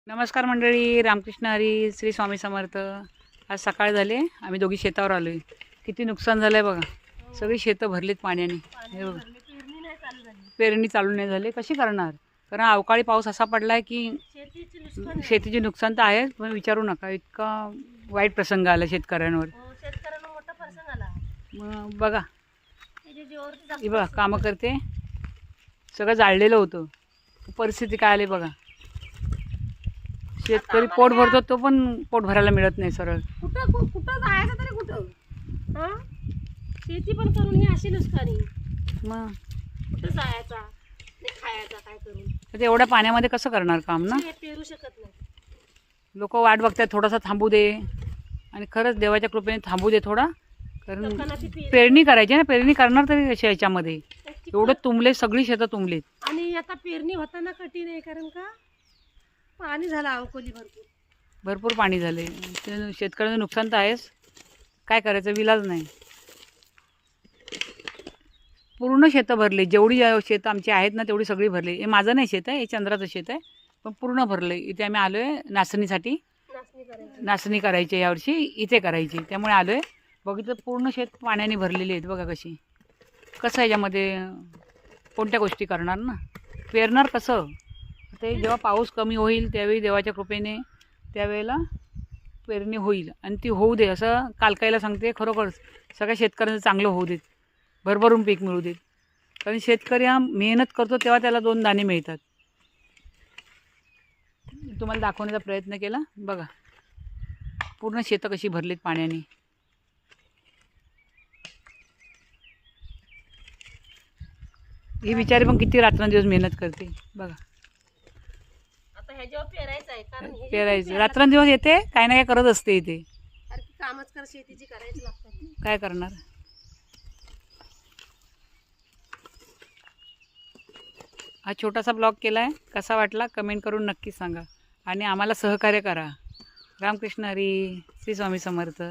नमस्कार मंडळी, रामकृष्ण हरी, श्री स्वामी समर्थ. आज सकाळ झाले, आम्ही दोघी शेतावर आलो आहे. किती नुकसान झालं आहे बघा. सगळी शेतं भरलीत पाण्याने. हे बघा, पेरणी चालू नाही झाली. कशी करणार? कारण अवकाळी पाऊस असा पडला आहे की शेतीचे नुकसान तर आहे, पण विचारू नका, इतका वाईट प्रसंग आला शेतकऱ्यांवर. मग बघा, ही बघा कामं करते, सगळं जाळलेलं होतं. परिस्थिती काय आली बघा. शेतकरी पोट भरतो, तो पण पोट भरायला मिळत नाही. सरळ कुठं कुठं जायचं तरी कुठं? हा, शेती पण करून ही अशी नुकसानी. मग कुठं जायचा नाही, खायचा काय करून? तर एवढ्या पाण्यामध्ये कसं करणार काम ना? हे पेरू शकत नाही. लोक वाट बघतात, थोडासा थांबू दे. आणि खरंच देवाच्या कृपेने थांबू दे थोडा, कारण लोकांना ती पेरणी करायची ना. पेरणी करणार तरी कशी याच्यामध्ये? एवढं तुंबले, सगळी शेतं तुंबलीत. आणि आता पेरणी होताना कठीण आहे, कारण का पाणी झालं अवकोली भरपूर पाणी झाले. शेतकऱ्यांचं नुकसान तर आहेच, काय करायचं, विलाज नाही. पूर्ण शेतं भरली, जेवढी शेतं आमची आहेत ना तेवढी सगळी भरली. हे माझं नाही शेत आहे, हे चंद्राचं शेत आहे, पण पूर्ण भरलं. इथे आम्ही आलो आहे नाचणीसाठी. नाचणी करायची यावर्षी, इथे करायची, त्यामुळे आलो आहे. बघितलं, पूर्ण शेत पाण्याने भरलेली आहेत बघा कशी. कसं याच्यामध्ये कोणत्या गोष्टी करणार ना? पेरणार कसं? ते जेव्हा पाऊस कमी होईल त्यावेळी देवाच्या कृपेने त्यावेळेला पेरणी होईल. आणि ती होऊ दे असं कालकायला सांगते. खरोखर सगळ्या शेतकऱ्यांचं चांगलं होऊ देत, भरभरून पीक मिळू देत. कारण शेतकरी हा मेहनत करतो तेव्हा त्याला 2 दाणे मिळतात. तुम्हाला दाखवण्याचा प्रयत्न केला बघा. पूर्ण शेतं कशी भरलीत पाण्याने. ही बिचारी पण किती रात्रंदिवस मेहनत करते बघा. आता ह्याच्यावर पेरायचं आहे, कारण हे पेरायचं रात्रंदिवस येते, काय ना काय करत असते इथे. कामच कर, शेतीची करायची लागतात. काय करणार? हा छोटासा ब्लॉग केला आहे, कसा वाटला कमेंट करून नक्की सांगा. आणि आम्हाला सहकार्य करा. रामकृष्ण हरी, श्री स्वामी समर्थ.